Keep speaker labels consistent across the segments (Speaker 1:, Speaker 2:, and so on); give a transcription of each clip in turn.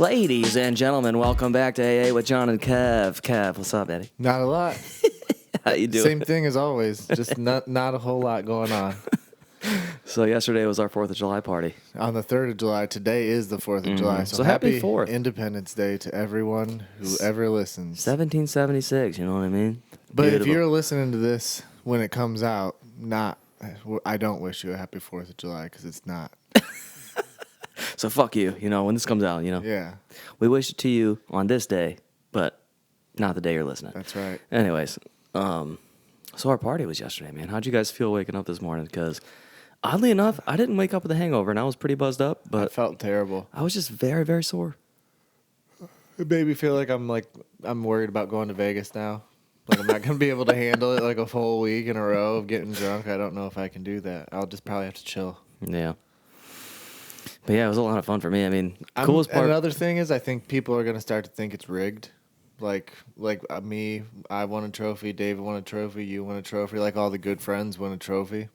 Speaker 1: Ladies and gentlemen, welcome back to AA with John and Kev. Kev, what's up, Eddie?
Speaker 2: Not a lot.
Speaker 1: How you doing?
Speaker 2: Same thing as always. Just not a whole lot going on.
Speaker 1: So yesterday was our 4th of July party.
Speaker 2: On the 3rd of July, today is the 4th of July.
Speaker 1: So happy 4th.
Speaker 2: Independence Day to everyone who ever listens.
Speaker 1: 1776, you know what I mean?
Speaker 2: But
Speaker 1: Beautiful.
Speaker 2: if you're listening to this when it comes out, I don't wish you a happy 4th of July because it's not.
Speaker 1: So fuck you, when this comes out,
Speaker 2: Yeah,
Speaker 1: We wish it to you on this day, but not the day you're listening.
Speaker 2: that's right.
Speaker 1: Anyways, so our party was yesterday, man. How'd you guys feel waking up this morning? Because oddly enough, I didn't wake up with a hangover, and I was pretty buzzed up,
Speaker 2: I
Speaker 1: but
Speaker 2: felt terrible.
Speaker 1: I was just very, very sore.
Speaker 2: It made me feel like I'm worried about going to Vegas now. Like I'm not gonna be able to handle it like a full week in a row of getting drunk. I don't know if I can do that. I'll just probably have to chill.
Speaker 1: Yeah. But yeah, it was a lot of fun for me. I mean, coolest part.
Speaker 2: Another thing is I think people are gonna start to think it's rigged. Like me, I won a trophy. David won a trophy. You won a trophy. Like all the good friends won a trophy.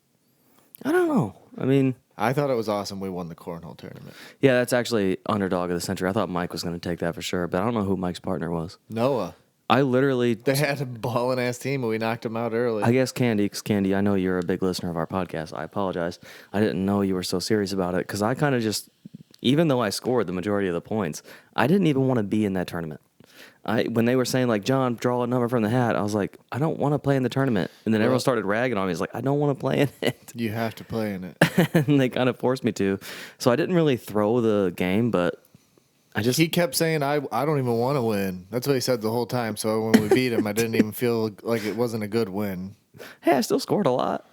Speaker 1: I don't know. I mean,
Speaker 2: I thought it was awesome we won the cornhole tournament.
Speaker 1: yeah, that's actually underdog of the century. I thought Mike was going to take that for sure, but I don't know who Mike's partner was.
Speaker 2: Noah.
Speaker 1: I literally...
Speaker 2: They had a balling ass team, and we knocked them out early.
Speaker 1: I guess Candy, because Candy, I know you're a big listener of our podcast. I apologize. I didn't know you were so serious about it, because I kind of just... Even though I scored the majority of the points, I didn't even want to be in that tournament. When they were saying, like, John, draw a number from the hat, I was like, I don't want to play in the tournament. And then everyone started ragging on me. It's like, I don't want to play in it.
Speaker 2: You have to play in it.
Speaker 1: And they kind of forced me to. So I didn't really throw the game, but
Speaker 2: He kept saying, I don't even want to win. That's what he said the whole time. So when we beat him, I didn't even feel like it wasn't a good win.
Speaker 1: Hey, I still scored a lot.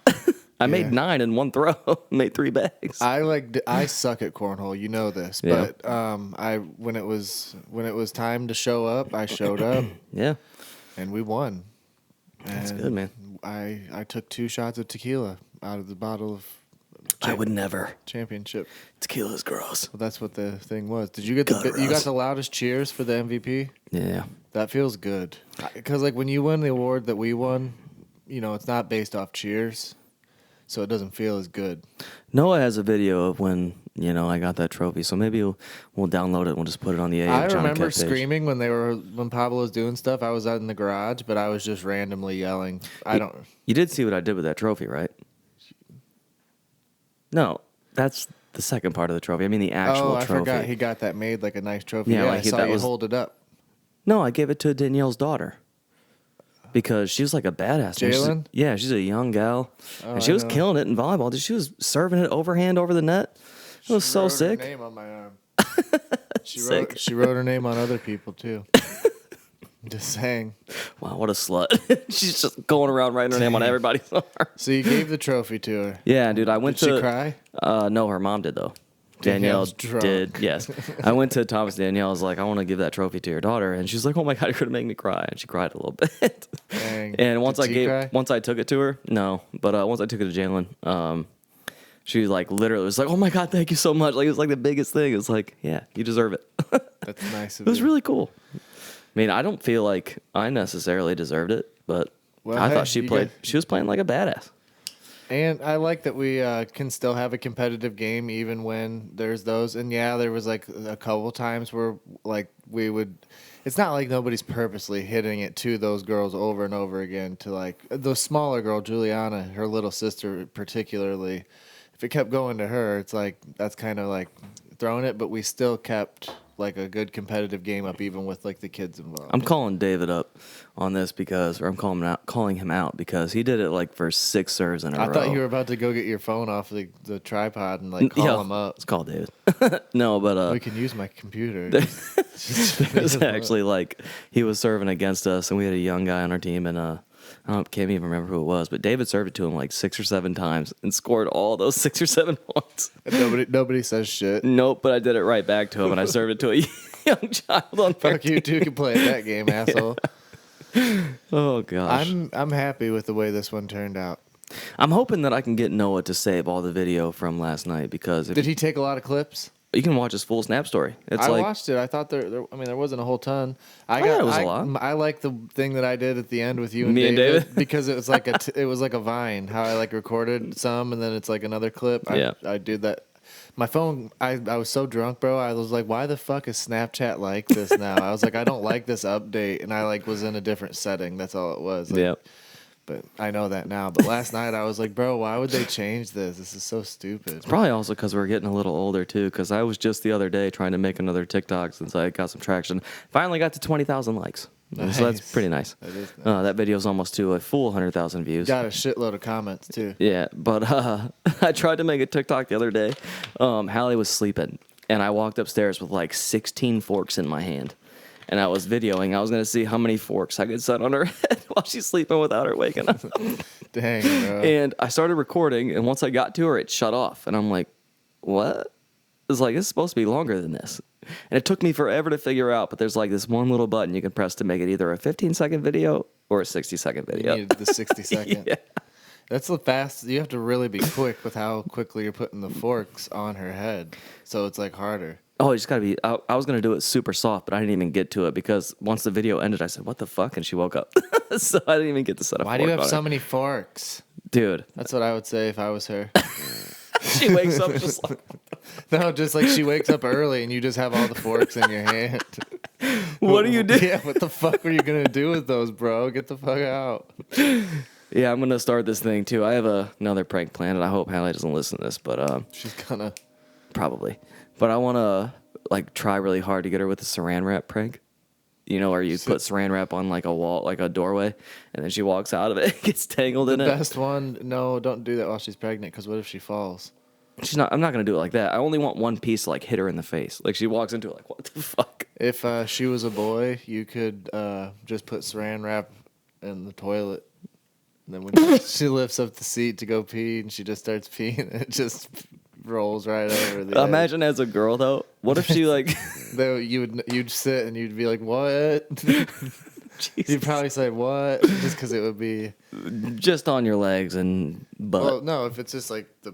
Speaker 1: I made 9 in one throw. Made 3 bags.
Speaker 2: I suck at cornhole. You know this,
Speaker 1: Yeah.
Speaker 2: but when it was time to show up, I showed up.
Speaker 1: Yeah,
Speaker 2: And we won.
Speaker 1: that's
Speaker 2: And
Speaker 1: good, man.
Speaker 2: I took 2 shots of tequila out of the bottle of
Speaker 1: I would never.
Speaker 2: championship.
Speaker 1: Tequila's gross.
Speaker 2: Well, that's what the thing was. Did you get you got the loudest cheers for the MVP?
Speaker 1: Yeah.
Speaker 2: That feels good. Because like when you win the award that we won, it's not based off cheers, so it doesn't feel as good.
Speaker 1: Noah has a video of when I got that trophy, so maybe we'll download it and we'll just put it on the AA.
Speaker 2: I
Speaker 1: John and
Speaker 2: remember
Speaker 1: Kev page.
Speaker 2: screaming when Pablo was doing stuff. I was out in the garage, but I was just randomly yelling.
Speaker 1: You did see what I did with that trophy, right? No, that's the second part of the trophy. I mean the actual
Speaker 2: I
Speaker 1: trophy.
Speaker 2: forgot he got that made like a nice trophy.
Speaker 1: Yeah,
Speaker 2: Yeah,
Speaker 1: like
Speaker 2: I saw
Speaker 1: that
Speaker 2: you
Speaker 1: was-
Speaker 2: hold it up.
Speaker 1: No, I gave it to Danielle's daughter. Because she was like a badass.
Speaker 2: Jalen?
Speaker 1: Yeah, she's a young gal.
Speaker 2: Oh,
Speaker 1: and she
Speaker 2: I
Speaker 1: was
Speaker 2: know.
Speaker 1: killing it in volleyball. She was serving it overhand over the net. It was so sick.
Speaker 2: Her name on my arm.
Speaker 1: Sick.
Speaker 2: She wrote her name on other people too. Just saying.
Speaker 1: Wow, what a slut. She's just going around writing her name on everybody's arm.
Speaker 2: So you gave the trophy to her.
Speaker 1: Yeah, dude, I went
Speaker 2: Did
Speaker 1: to...
Speaker 2: she cry?
Speaker 1: No, her mom did, though. Danielle
Speaker 2: Danielle's drunk.
Speaker 1: did, yes. I went to Thomas. Danielle was like, I want to give that trophy to your daughter. And she's like, oh my God, you're going to make me cry. And she cried a little bit.
Speaker 2: Dang.
Speaker 1: And once
Speaker 2: Did T cry?
Speaker 1: once I took it to her, no. But once I took it to Jalen, she was like, literally was like, oh my God, thank you so much. Like, it was like the biggest thing. It was like, yeah, you deserve it.
Speaker 2: That's nice of
Speaker 1: It was
Speaker 2: you.
Speaker 1: really cool. I mean, I don't feel like I necessarily deserved it, but
Speaker 2: Well,
Speaker 1: I
Speaker 2: hey,
Speaker 1: thought she was playing like a badass.
Speaker 2: And I like that we can still have a competitive game even when there's those. And yeah, there was like a couple times where like we would. It's not like nobody's purposely hitting it to those girls over and over again. To like the smaller girl, Juliana, her little sister particularly. If it kept going to her, it's like that's kind of like throwing it. But we still kept like a good competitive game up, even with like the kids involved.
Speaker 1: I'm calling David up on this I'm calling him out because he did it like for 6 serves in a row.
Speaker 2: I thought you were about to go get your phone off the tripod and like call him up.
Speaker 1: Let's call David. No, but
Speaker 2: We can use my computer.
Speaker 1: it was actually like he was serving against us, and we had a young guy on our team, and can't even remember who it was, but David served it to him like 6 or 7 times and scored all those 6 or 7 points.
Speaker 2: Nobody says shit.
Speaker 1: Nope, but I did it right back to him, and I served it to a young child on their
Speaker 2: Fuck you
Speaker 1: team.
Speaker 2: two can play at that game, asshole.
Speaker 1: Oh gosh,
Speaker 2: I'm happy with the way this one turned out.
Speaker 1: I'm hoping that I can get Noah to save all the video from last night because if
Speaker 2: Did he take a lot of clips?
Speaker 1: you can watch his full snap story. It's
Speaker 2: I
Speaker 1: like
Speaker 2: watched it. I thought there wasn't a whole ton.
Speaker 1: thought it was a lot.
Speaker 2: I like the thing that I did at the end with you and
Speaker 1: Me and
Speaker 2: David,
Speaker 1: David?
Speaker 2: because it was like it was like a Vine. How I like recorded some and then it's like another clip.
Speaker 1: Yeah.
Speaker 2: I did that. My phone, I was so drunk, bro. I was like, why the fuck is Snapchat like this now? I was like, I don't like this update. And I like was in a different setting. That's all it was. Like,
Speaker 1: Yep.
Speaker 2: But I know that now. But last night I was like, bro, why would they change this? This is so stupid.
Speaker 1: Probably also because we're getting a little older too. Because I was just the other day trying to make another TikTok since I got some traction. Finally got to 20,000 likes.
Speaker 2: Nice.
Speaker 1: So that's pretty nice.
Speaker 2: That is nice.
Speaker 1: That video's almost to a full 100,000 views.
Speaker 2: Got a shitload of comments too.
Speaker 1: Yeah, but I tried to make a TikTok the other day. Hallie was sleeping, and I walked upstairs with like 16 forks in my hand. And I was videoing. I was going to see how many forks I could set on her head while she's sleeping without her waking up.
Speaker 2: Dang, bro.
Speaker 1: And I started recording, and once I got to her, it shut off. And I'm like, what? It's like, it's supposed to be longer than this. And it took me forever to figure out, but there's like this one little button you can press to make it either a 15-second video or a 60-second video.
Speaker 2: You needed the 60 second.
Speaker 1: Yeah.
Speaker 2: That's the fast. You have to really be quick with how quickly you're putting the forks on her head. So it's like harder.
Speaker 1: Oh, you just got to be. I was going to do it super soft, but I didn't even get to it because once the video ended, I said, what the fuck? And she woke up. So I didn't even get to set up.
Speaker 2: Why do you have so many forks?
Speaker 1: Dude.
Speaker 2: That's what I would say if I was her.
Speaker 1: She wakes up just like.
Speaker 2: No, just like she wakes up early and you just have all the forks in your hand.
Speaker 1: What do you do?
Speaker 2: Yeah, what the fuck were you going to do with those, bro? Get the fuck out.
Speaker 1: Yeah, I'm going to start this thing too. I have another prank planned, and I hope Hallie doesn't listen to this, but
Speaker 2: She's gonna.
Speaker 1: probably. But I want to like try really hard to get her with the saran wrap prank. You know, where you put saran wrap on like a wall, like a doorway, and then she walks out of it, gets tangled in it.
Speaker 2: The best one, no, don't do that while she's pregnant, because what if she falls?
Speaker 1: I'm not going to do it like that. I only want one piece to like hit her in the face. Like she walks into it like, what the fuck?
Speaker 2: If she was a boy, you could just put saran wrap in the toilet. And then when she lifts up the seat to go pee and she just starts peeing, it just rolls right over the
Speaker 1: Imagine as a girl though, what if she like
Speaker 2: Though you'd sit and you'd be like, what? You'd probably say what, just because it would be
Speaker 1: just on your legs and butt.
Speaker 2: Well, no, if it's just like the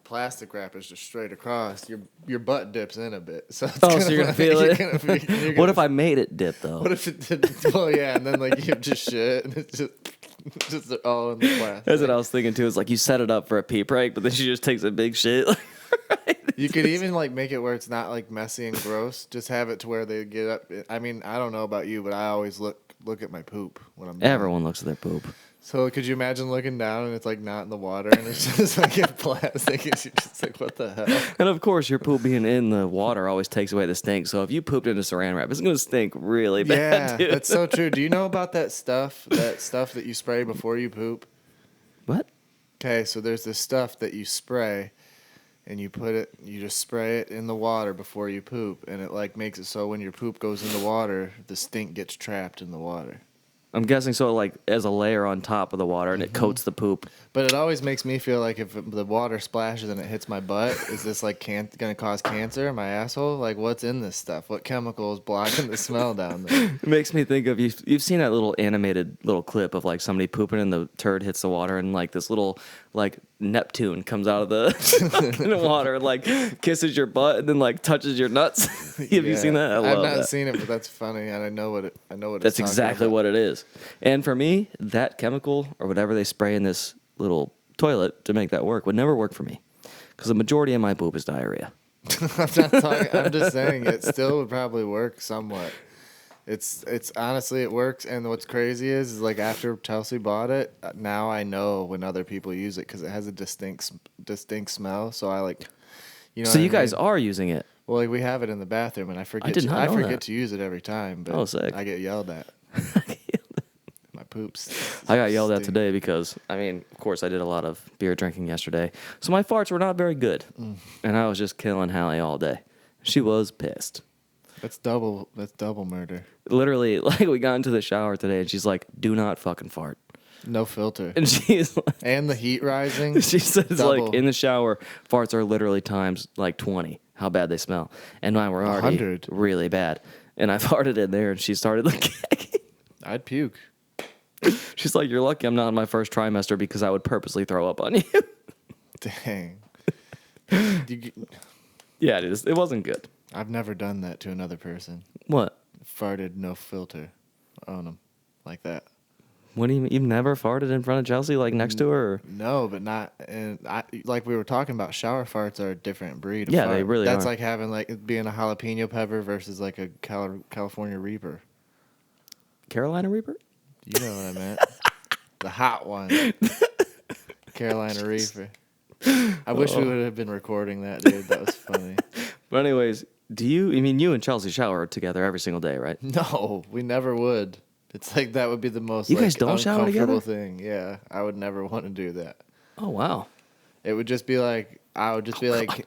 Speaker 2: plastic wrap is just straight across, your butt dips in a bit. So
Speaker 1: so you're gonna feel it. What if I made it dip though?
Speaker 2: What if it did? Well, yeah, and then like you just shit and it's just all in the plastic.
Speaker 1: That's what I was thinking too. Is like you set it up for a pee prank, but then she just takes a big shit.
Speaker 2: You could even like make it where it's not like messy and gross. Just have it to where they get up. I mean, I don't know about you, but I always look at my poop when I'm done.
Speaker 1: Everyone looks at their poop.
Speaker 2: So could you imagine looking down and it's like not in the water and it's just like in plastic and you're just like, what the hell?
Speaker 1: And of course, your poop being in the water always takes away the stink. So if you pooped into saran wrap, it's gonna stink really bad.
Speaker 2: Yeah,
Speaker 1: dude.
Speaker 2: that's so true. Do you know about that stuff? That stuff that you spray before you poop?
Speaker 1: What?
Speaker 2: Okay, so there's this stuff that you spray, and you just spray it in the water before you poop, and it like makes it so when your poop goes in the water, the stink gets trapped in the water.
Speaker 1: I'm guessing so, like as a layer on top of the water, and it coats the poop.
Speaker 2: But it always makes me feel like if the water splashes and it hits my butt, is this like going to cause cancer in my asshole? Like, what's in this stuff? What chemical is blocking the smell down there?
Speaker 1: It makes me think of you've seen that little animated little clip of like somebody pooping and the turd hits the water, and like this little like Neptune comes out of the water, like kisses your butt and then like touches your nuts. Have you seen that?
Speaker 2: I've not
Speaker 1: that.
Speaker 2: seen it, but that's funny, and I know what
Speaker 1: That's exactly what it is. And for me, that chemical or whatever they spray in this little toilet to make that work would never work for me, because the majority of my poop is diarrhea.
Speaker 2: I'm not talking. I'm just saying it still would probably work somewhat. It's honestly it works, and what's crazy is like after Chelsea bought it, now I know when other people use it because it has a distinct smell. So I like, you know.
Speaker 1: So you guys are using it?
Speaker 2: Well, like, we have it in the bathroom, and I forget. I forget to use it every time, but
Speaker 1: sick.
Speaker 2: I get yelled at. My poops.
Speaker 1: I got yelled at today because, I mean, of course, I did a lot of beer drinking yesterday, so my farts were not very good, and I was just killing Hallie all day. She was pissed.
Speaker 2: That's double murder.
Speaker 1: Literally, like we got into the shower today, and she's like, "Do not fucking fart."
Speaker 2: No filter.
Speaker 1: And she's like,
Speaker 2: and the heat rising.
Speaker 1: She says
Speaker 2: double.
Speaker 1: like in the shower, farts are literally times like 20 how bad they smell, and mine were already
Speaker 2: 100.
Speaker 1: really bad. And I farted in there, and she started looking.
Speaker 2: I'd puke.
Speaker 1: She's like, "You're lucky I'm not in my first trimester because I would purposely throw up on you."
Speaker 2: Dang.
Speaker 1: Yeah, it wasn't good.
Speaker 2: I've never done that to another person.
Speaker 1: What?
Speaker 2: Farted no filter on them like that.
Speaker 1: What do you mean? You've never farted in front of Chelsea, like next to her? Or?
Speaker 2: No, but not. And like we were talking about, shower farts are a different breed. Of
Speaker 1: Yeah,
Speaker 2: fart.
Speaker 1: they really
Speaker 2: That's
Speaker 1: are.
Speaker 2: like having like being a jalapeno pepper versus like a California Reaper.
Speaker 1: Carolina Reaper?
Speaker 2: You know what I meant? The hot one, Carolina Reaper. I wish we would have been recording that, dude. That was funny.
Speaker 1: But anyways, you and Chelsea shower together every single day, right?
Speaker 2: No, we never would. It's like that would be the most
Speaker 1: You guys don't shower
Speaker 2: uncomfortable
Speaker 1: together?
Speaker 2: thing. Yeah, I would never want to do that.
Speaker 1: Oh, wow.
Speaker 2: It would just be like I would be like,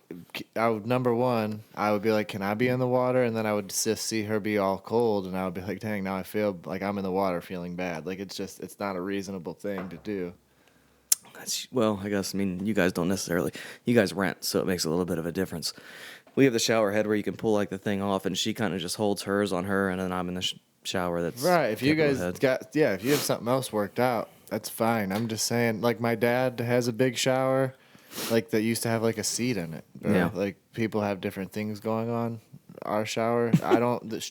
Speaker 2: number one, I would be like, can I be in the water? And then I would just see her be all cold, and I would be like, dang, now I feel like I'm in the water feeling bad. Like it's not a reasonable thing to do.
Speaker 1: Well, I guess, you guys don't necessarily. You guys rent, so it makes a little bit of a difference. We have the shower head where you can pull like the thing off, and she kind of just holds hers on her, and then I'm in the shower. That's
Speaker 2: Right. If you guys
Speaker 1: head.
Speaker 2: if you have something else worked out, that's fine. I'm just saying, like my dad has a big shower, like that used to have like a seat in it. Or,
Speaker 1: Yeah.
Speaker 2: like people have different things going on. Our shower,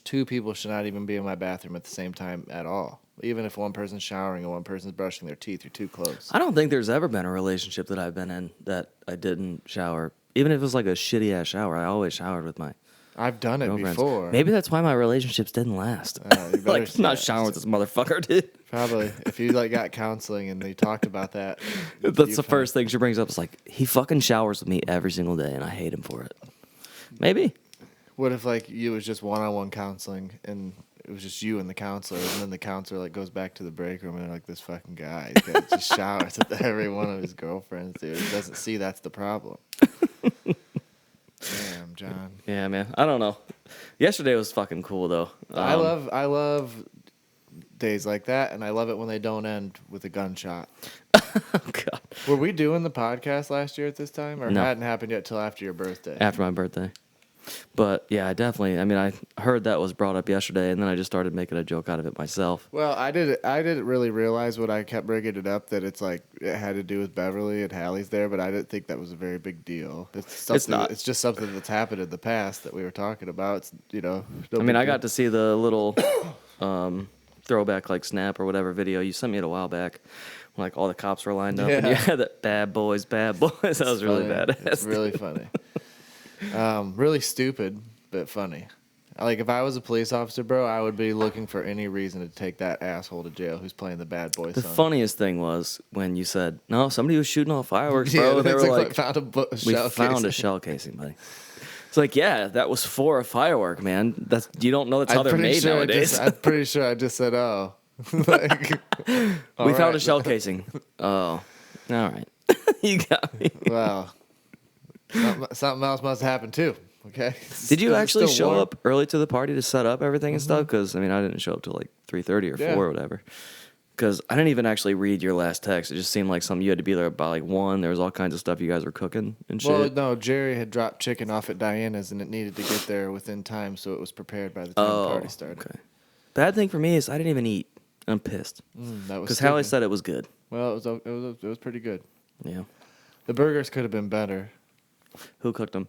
Speaker 2: two people should not even be in my bathroom at the same time at all. Even if one person's showering and one person's brushing their teeth, you're too close.
Speaker 1: I don't think there's ever been a relationship that I've been in that I didn't shower. Even if it was like a shitty ass shower, I always showered with my
Speaker 2: I've done it
Speaker 1: girlfriends.
Speaker 2: before.
Speaker 1: Maybe that's why my relationships didn't last.
Speaker 2: You better
Speaker 1: like,
Speaker 2: see
Speaker 1: not
Speaker 2: that.
Speaker 1: showering with this motherfucker, dude.
Speaker 2: Probably. If you like got counseling and they talked about that.
Speaker 1: That's the first thing she brings up. It's like, he fucking showers with me every single day, and I hate him for it. Maybe.
Speaker 2: What if like you was just one-on-one counseling and it was just you and the counselor, and then the counselor like goes back to the break room and they're like, this fucking guy just showers with every one of his girlfriends, dude. He doesn't see that's the problem. Damn, John.
Speaker 1: Yeah, man. I don't know. Yesterday was fucking cool, though.
Speaker 2: I love days like that, and I love it when they don't end with a gunshot.
Speaker 1: Oh, God.
Speaker 2: Were we doing the podcast last year at this time, or
Speaker 1: No.
Speaker 2: hadn't happened yet till after your birthday?
Speaker 1: After my birthday. But, yeah, I heard that was brought up yesterday, and then I just started making a joke out of it myself.
Speaker 2: Well, I didn't really realize when I kept bringing it up that it's like it had to do with Beverly and Hallie's there, but I didn't think that was a very big deal. It's
Speaker 1: not.
Speaker 2: It's just something that's happened in the past that we were talking about. It's no
Speaker 1: I
Speaker 2: big
Speaker 1: got
Speaker 2: deal.
Speaker 1: to see the little throwback, like, snap or whatever video. You sent me it a while back. Like, all the cops were lined up, and you
Speaker 2: Yeah.
Speaker 1: had that bad boys. That was really
Speaker 2: funny.
Speaker 1: badass.
Speaker 2: It's really funny. Really stupid, but funny. Like, if I was a police officer, bro, I would be looking for any reason to take that asshole to jail who's playing the bad boy
Speaker 1: The
Speaker 2: song.
Speaker 1: funniest thing was when you said, no, somebody was shooting off fireworks, bro. And they
Speaker 2: it's
Speaker 1: were like,
Speaker 2: found
Speaker 1: we found a shell casing, buddy. It's like, yeah, that was for a firework, man. You don't know that's how they're made nowadays.
Speaker 2: I'm pretty sure I just said, oh. Like,
Speaker 1: We found a shell casing. Oh, all right. You got me.
Speaker 2: Wow. Something else must have happened too. Okay.
Speaker 1: Did you
Speaker 2: Is it
Speaker 1: actually
Speaker 2: still
Speaker 1: show
Speaker 2: warm?
Speaker 1: up early to the party to set up everything and stuff? Because, I didn't show up till like 3:30 or 4 or whatever. Because I didn't even actually read your last text. It just seemed like something you had to be there by like 1. There was all kinds of stuff you guys were cooking and shit.
Speaker 2: Well, no, Jerry had dropped chicken off at Diana's and it needed to get there within time, so it was prepared by the time the party started.
Speaker 1: Okay. Bad thing for me is I didn't even eat. I'm pissed.
Speaker 2: That was
Speaker 1: Because Hallie
Speaker 2: stupid.
Speaker 1: said it was good.
Speaker 2: Well, it was pretty good.
Speaker 1: Yeah.
Speaker 2: The burgers could have been better,
Speaker 1: Who cooked them?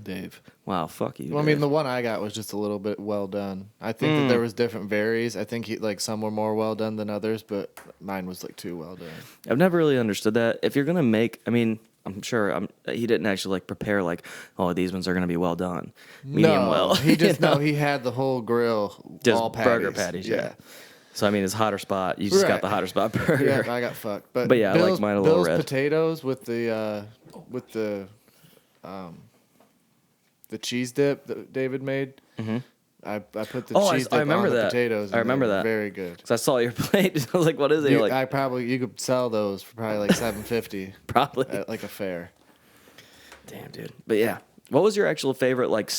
Speaker 2: Dave.
Speaker 1: Wow, fuck you.
Speaker 2: Well, I mean,
Speaker 1: Dave.
Speaker 2: the one I got was just a little bit well done. I think that there was different varies. I think some were more well done than others, but mine was like too well done.
Speaker 1: I've never really understood that. If you're gonna make, I'm sure he didn't actually like prepare like, oh, these ones are gonna be well done, medium well.
Speaker 2: He just
Speaker 1: you know?
Speaker 2: he had the whole grill,
Speaker 1: Just
Speaker 2: all patties.
Speaker 1: burger patties. Yeah. So his hotter spot. You just got
Speaker 2: Right.
Speaker 1: the hotter spot burger.
Speaker 2: Yeah, I got fucked. But
Speaker 1: yeah, I like mine a little
Speaker 2: Bill's
Speaker 1: red.
Speaker 2: potatoes with the cheese dip that David made. Mm-hmm. I put the cheese dip
Speaker 1: remember
Speaker 2: on the
Speaker 1: that.
Speaker 2: potatoes.
Speaker 1: I
Speaker 2: and they
Speaker 1: remember
Speaker 2: were
Speaker 1: that.
Speaker 2: Very good.
Speaker 1: So I saw your plate. I was like, what is it? You're like,
Speaker 2: You could sell those for probably like $7.50
Speaker 1: probably.
Speaker 2: at like a fair.
Speaker 1: Damn, dude. But yeah. What was your actual favorite like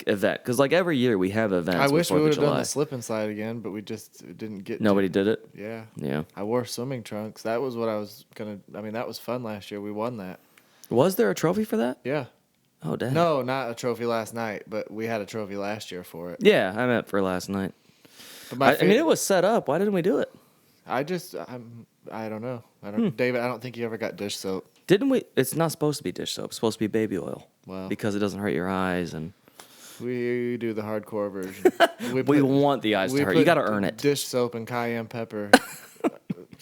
Speaker 1: event? Because like every year we have events.
Speaker 2: I wish we
Speaker 1: would
Speaker 2: would have done the slip and slide again, but we just didn't get.
Speaker 1: Nobody did it.
Speaker 2: Yeah.
Speaker 1: Yeah.
Speaker 2: I wore swimming trunks. That was what I was gonna. That was fun last year. We won that.
Speaker 1: Was there a trophy for that?
Speaker 2: Yeah.
Speaker 1: Oh damn.
Speaker 2: No, not a trophy last night, but we had a trophy last year for it.
Speaker 1: Yeah, I meant for last night.
Speaker 2: But
Speaker 1: it was set up. Why didn't we do it?
Speaker 2: I don't know. David, I don't think you ever got dish soap.
Speaker 1: Didn't we? It's not supposed to be dish soap. It's supposed to be baby oil.
Speaker 2: Well.
Speaker 1: Because it doesn't hurt your eyes and.
Speaker 2: We do the hardcore version.
Speaker 1: We want the eyes to hurt. You got to earn it.
Speaker 2: Dish soap and cayenne pepper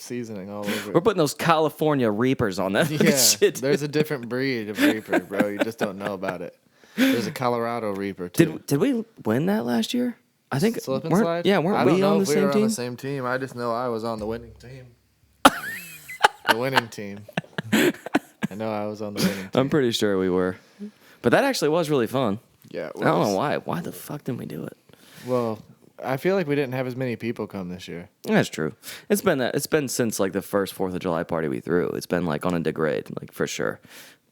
Speaker 2: seasoning all over
Speaker 1: We're
Speaker 2: it.
Speaker 1: putting those California Reapers on that
Speaker 2: Yeah,
Speaker 1: shit.
Speaker 2: there's a different breed of Reaper, bro. You just don't know about it. There's a Colorado Reaper too.
Speaker 1: Did we win that last year? I think
Speaker 2: Slip and
Speaker 1: weren't
Speaker 2: slide?
Speaker 1: yeah
Speaker 2: I
Speaker 1: weren't
Speaker 2: don't
Speaker 1: we
Speaker 2: know
Speaker 1: on the
Speaker 2: if we
Speaker 1: same
Speaker 2: were
Speaker 1: team?
Speaker 2: on the same team. I just know I was on the winning team. The winning team. I know I was on the winning team.
Speaker 1: I'm pretty sure we were, but that actually was really fun.
Speaker 2: Yeah, it
Speaker 1: I don't know
Speaker 2: was.
Speaker 1: why. Why the fuck didn't we do it?
Speaker 2: Well, I feel like we didn't have as many people come this year.
Speaker 1: That's true. It's been that. It's been since like the first 4th of July party we threw. It's been like on a degrade, like for sure,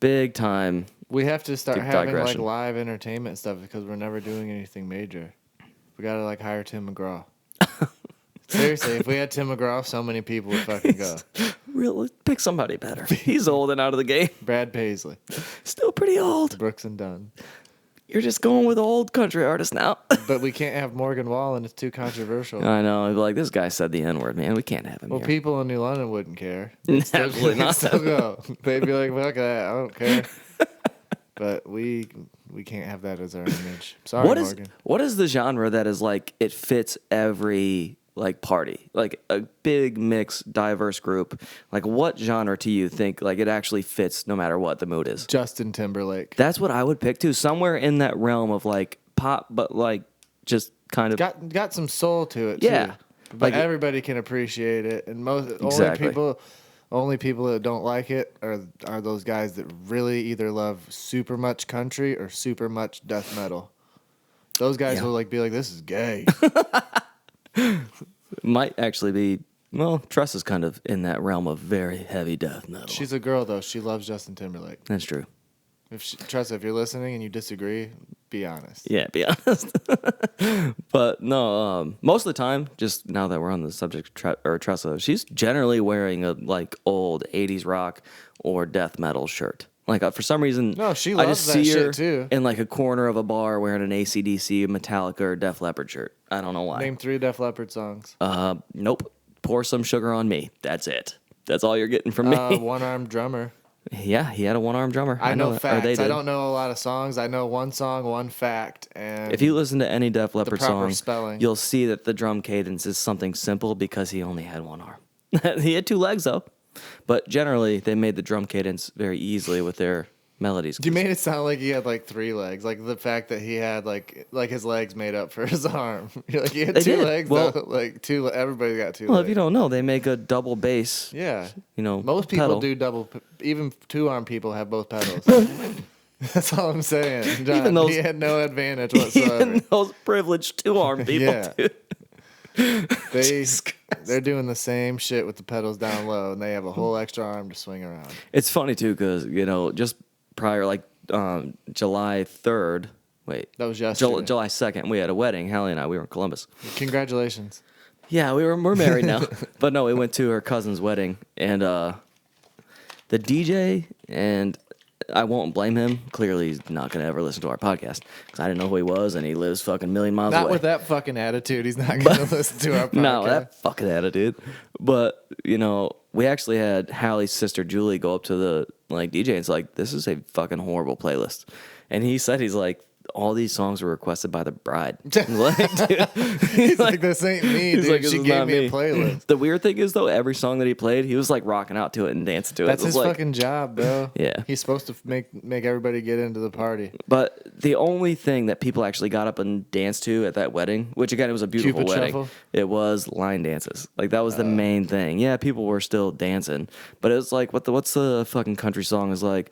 Speaker 1: big time.
Speaker 2: We have to start having
Speaker 1: digression.
Speaker 2: like live entertainment stuff because we're never doing anything major. We gotta like hire Tim McGraw. Seriously, if we had Tim McGraw, so many people would fucking go.
Speaker 1: Real, pick somebody better. He's old and out of the game.
Speaker 2: Brad Paisley,
Speaker 1: Still pretty old.
Speaker 2: Brooks and Dunn.
Speaker 1: You're just going with old country artists now.
Speaker 2: But we can't have Morgan Wallen. It's too controversial.
Speaker 1: I know. I'd be like, this guy said the N word, man. We can't have him
Speaker 2: Well,
Speaker 1: here.
Speaker 2: people in New London wouldn't care.
Speaker 1: Absolutely not.
Speaker 2: Still go. They'd be like, "Fuck that, I don't care." But we can't have that as our image. Sorry, Morgan.
Speaker 1: What is the genre that is like it fits every like party, like a big mix, diverse group? Like, what genre do you think like it actually fits no matter what the mood is?
Speaker 2: Justin Timberlake.
Speaker 1: That's what I would pick too. Somewhere in that realm of like pop, but like just kind of
Speaker 2: Got some soul to it.
Speaker 1: Yeah.
Speaker 2: Too. But
Speaker 1: Like-
Speaker 2: everybody can appreciate it, and
Speaker 1: Exactly.
Speaker 2: only people that don't like it are those guys that really either love super much country or super much death metal. Those guys
Speaker 1: Yeah.
Speaker 2: will like be like, "This is gay."
Speaker 1: might actually be. Well, Tress is kind of in that realm of very heavy death metal.
Speaker 2: She's a girl though. She loves Justin Timberlake.
Speaker 1: That's true.
Speaker 2: Tressa, if you're listening and you disagree, be honest.
Speaker 1: Yeah, be honest. But no, most of the time, just now that we're on the subject of Tressa, she's generally wearing a like old '80s rock or death metal shirt. Like for some reason,
Speaker 2: No, she
Speaker 1: I
Speaker 2: loves
Speaker 1: just
Speaker 2: that
Speaker 1: see her
Speaker 2: shit, too.
Speaker 1: in like a corner of a bar wearing an AC/DC, Metallica, or Def Leppard shirt. I don't know why.
Speaker 2: Name 3 Def Leppard songs.
Speaker 1: Nope. Pour Some Sugar on Me. That's it. That's all you're getting from me.
Speaker 2: One armed drummer.
Speaker 1: Yeah, he had a one-armed drummer.
Speaker 2: I know
Speaker 1: that, or they
Speaker 2: facts.
Speaker 1: did.
Speaker 2: I don't know a lot of songs. I know one song, one fact, and
Speaker 1: If you listen to any Def Leppard
Speaker 2: proper
Speaker 1: song,
Speaker 2: spelling.
Speaker 1: you'll see that the drum cadence is something simple because he only had one arm. He had 2 legs though, but generally they made the drum cadence very easily with their melodies.
Speaker 2: you made it sound like he had like 3 legs. Like the fact that he had like his legs made up for his arm. You're like, he had
Speaker 1: They
Speaker 2: 2
Speaker 1: did.
Speaker 2: legs.
Speaker 1: Well-
Speaker 2: Though. Like 2. Everybody got 2
Speaker 1: Well,
Speaker 2: legs.
Speaker 1: if you don't know, they make a double bass.
Speaker 2: Yeah.
Speaker 1: You know,
Speaker 2: Most people
Speaker 1: pedal.
Speaker 2: do double. Even 2-arm people have both pedals. That's all I'm saying. John,
Speaker 1: Even those-
Speaker 2: he had no advantage whatsoever.
Speaker 1: Even those privileged 2-arm people.
Speaker 2: Yeah.
Speaker 1: Do.
Speaker 2: They're doing the same shit with the pedals down low, and they have a whole extra arm to swing around.
Speaker 1: It's funny too because just prior, like July 3rd. Wait,
Speaker 2: That was yesterday.
Speaker 1: July 2nd, we had a wedding. Hallie and I, we were in Columbus.
Speaker 2: Congratulations.
Speaker 1: Yeah, we're married now. But no, we went to her cousin's wedding, and the DJ, and I won't blame him. Clearly, he's not going to ever listen to our podcast because I didn't know who he was, and he lives fucking a million miles
Speaker 2: Not
Speaker 1: away.
Speaker 2: with that fucking attitude. He's not going to listen to our podcast.
Speaker 1: No, that fucking attitude. But we actually had Hallie's sister Julie go up to the DJ and it's like, this is a fucking horrible playlist. And he said he's like, all these songs were requested by the bride. Like, dude,
Speaker 2: He's like, this ain't me,
Speaker 1: he's
Speaker 2: dude.
Speaker 1: like, this
Speaker 2: She
Speaker 1: is
Speaker 2: gave
Speaker 1: not
Speaker 2: me a playlist.
Speaker 1: The weird thing is though, every song that he played, he was like rocking out to it and dancing to it.
Speaker 2: That's
Speaker 1: It was
Speaker 2: his
Speaker 1: like,
Speaker 2: fucking job, bro.
Speaker 1: Yeah.
Speaker 2: He's supposed to make everybody get into the party.
Speaker 1: But the only thing that people actually got up and danced to at that wedding, which again, it was a beautiful
Speaker 2: Cupid
Speaker 1: wedding,
Speaker 2: shuffle?
Speaker 1: it was line dances. Like that was the main thing. Yeah, people were still dancing, but it was like, what's the fucking country song is like?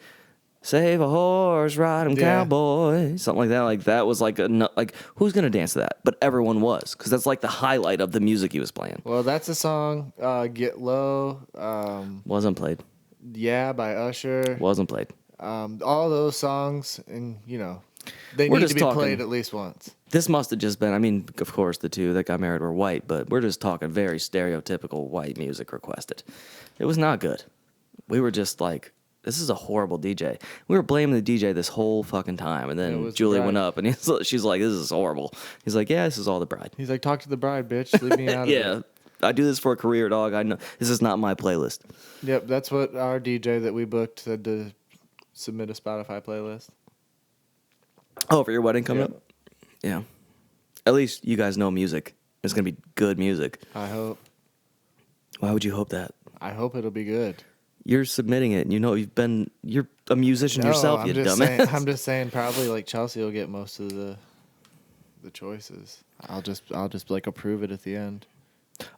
Speaker 1: Save a horse, ride 'em,
Speaker 2: Yeah.
Speaker 1: cowboy, something like that. Like that was like who's gonna dance to that? But everyone was because that's like the highlight of the music he was playing.
Speaker 2: Well, that's a song, Get Low,
Speaker 1: Wasn't played.
Speaker 2: Yeah, by Usher.
Speaker 1: Wasn't played.
Speaker 2: All those songs, and they
Speaker 1: We're
Speaker 2: need
Speaker 1: just
Speaker 2: to be
Speaker 1: talking-
Speaker 2: played at least once.
Speaker 1: This must have just been, I mean, of course, the 2 that got married were white, but we're just talking very stereotypical white music requested. It was not good. We were just like, this is a horrible DJ. We were blaming the DJ this whole fucking time, and
Speaker 2: It
Speaker 1: then
Speaker 2: was the
Speaker 1: Julie
Speaker 2: bride.
Speaker 1: went up, and she's like, this is horrible. He's like, yeah, this is all the bride.
Speaker 2: He's like, talk to the bride, bitch. Leave me out of
Speaker 1: Yeah,
Speaker 2: it.
Speaker 1: I do this for a career, dog. I know this is not my playlist.
Speaker 2: Yep, that's what our DJ that we booked said to submit a Spotify playlist.
Speaker 1: Oh, for your wedding coming
Speaker 2: Yep.
Speaker 1: up? Yeah. At least you guys know music. It's going to be good music.
Speaker 2: I hope.
Speaker 1: Why would you hope that?
Speaker 2: I hope it'll be good.
Speaker 1: You're submitting it. You know, you're a musician
Speaker 2: No,
Speaker 1: yourself,
Speaker 2: I'm
Speaker 1: you
Speaker 2: just
Speaker 1: dumbass.
Speaker 2: saying, I'm just saying probably like Chelsea will get most of the choices. I'll just like approve it at the end.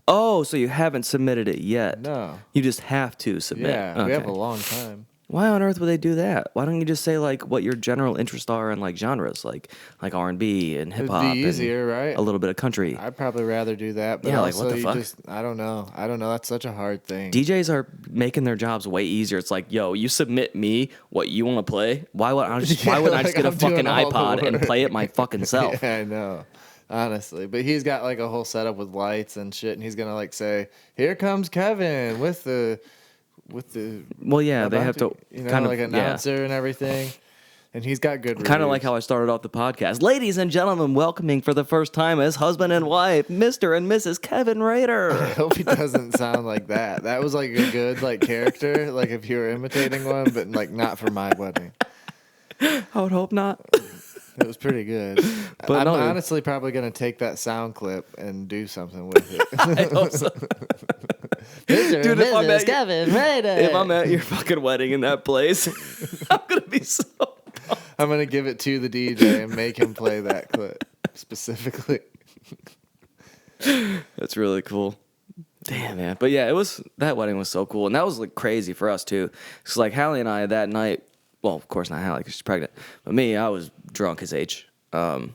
Speaker 1: Oh, so you haven't submitted it yet.
Speaker 2: No.
Speaker 1: You just have to submit.
Speaker 2: Yeah, we have a
Speaker 1: Okay.
Speaker 2: long time.
Speaker 1: Why on earth would they do that? Why don't you just say like what your general interests are in like genres, like R&B and hip
Speaker 2: It'd
Speaker 1: hop,
Speaker 2: be easier, right?
Speaker 1: a little bit of country.
Speaker 2: I'd probably rather do that, but
Speaker 1: Yeah, like,
Speaker 2: also
Speaker 1: what the
Speaker 2: you
Speaker 1: fuck?
Speaker 2: just I don't know. That's such a hard thing.
Speaker 1: DJs are making their jobs way easier. It's like, yo, you submit me what you want to play. Why would I just,
Speaker 2: Yeah,
Speaker 1: why would I
Speaker 2: like,
Speaker 1: just get a
Speaker 2: I'm doing
Speaker 1: fucking
Speaker 2: all the
Speaker 1: iPod and
Speaker 2: work.
Speaker 1: play it my fucking self?
Speaker 2: Yeah, I know. Honestly, but he's got like a whole setup with lights and shit, and he's gonna like say, "Here comes Kevin with the
Speaker 1: Well, yeah, they have to kind of
Speaker 2: like announcer and everything." And he's got good
Speaker 1: Kind of
Speaker 2: reviews.
Speaker 1: like how I started off the podcast. Ladies and gentlemen, welcoming for the first time as husband and wife, Mr. and Mrs. Kevin
Speaker 2: I
Speaker 1: Rader.
Speaker 2: hope he doesn't sound like that. That was like a good like character, like if you were imitating one, but like not for my wedding.
Speaker 1: I would hope not.
Speaker 2: It was pretty good.
Speaker 1: But
Speaker 2: I'm
Speaker 1: no,
Speaker 2: honestly probably gonna take that sound clip and do something with it.
Speaker 1: I hope so.
Speaker 2: Mr.
Speaker 1: Dude,
Speaker 2: and
Speaker 1: if I'm
Speaker 2: Mrs.
Speaker 1: at your-
Speaker 2: Kevin Rader.
Speaker 1: If I'm at your fucking wedding in that place, I'm going to be so...
Speaker 2: I'm gonna give it to the DJ and make him play that clip specifically.
Speaker 1: That's really cool. Damn, man. But yeah, that wedding was so cool. And that was like crazy for us too. Cause like Hallie and I that night, well, of course not Hallie because she's pregnant, but me, I was drunk as H. I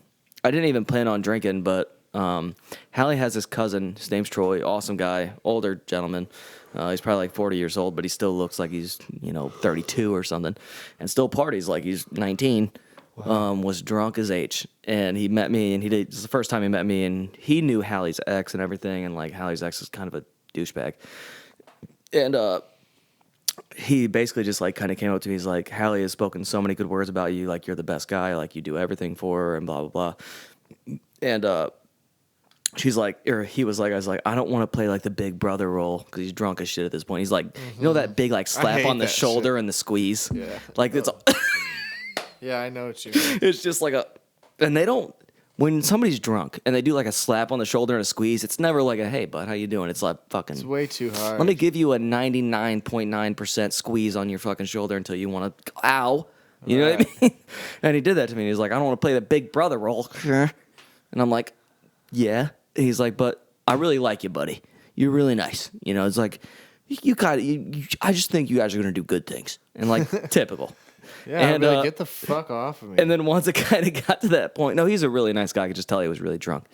Speaker 1: didn't even plan on drinking, but Hallie has this cousin. His name's Troy. Awesome guy, older gentleman. He's probably like 40 years old, but he still looks like he's 32 or something, and still parties like he's 19. Wow. Was drunk as H, and he met me, and it was the first time he met me, and he knew Hallie's ex and everything, and like Hallie's ex is kind of a douchebag, and he basically just like kind of came up to me. He's like, Hallie has spoken so many good words about you, like you're the best guy, like you do everything for her, and blah blah blah, and she's like, or he was like, I was like, I don't want to play like the big brother role because he's drunk as shit at this point. He's like, you know that big like slap
Speaker 2: hate
Speaker 1: on the
Speaker 2: that
Speaker 1: shoulder
Speaker 2: shit.
Speaker 1: and the squeeze,
Speaker 2: Yeah.
Speaker 1: like it's.
Speaker 2: Yeah, I know what you mean.
Speaker 1: It's just like and they don't, when somebody's drunk and they do like a slap on the shoulder and a squeeze, it's never like a, hey, bud, how you doing? It's like fucking,
Speaker 2: It's way too hard.
Speaker 1: let me give you a 99.9% squeeze on your fucking shoulder until you want to, ow. You know what I mean? And he did that to me. He's like, I don't want to play the big brother role. And I'm like, yeah. And he's like, but I really like you, buddy. You're really nice. It's like, I just think you guys are going to do good things. And like, typical.
Speaker 2: Yeah,
Speaker 1: and
Speaker 2: I'd be like, get the fuck off of me.
Speaker 1: And then once it kind of got to that point, no, he's a really nice guy. I could just tell he was really drunk.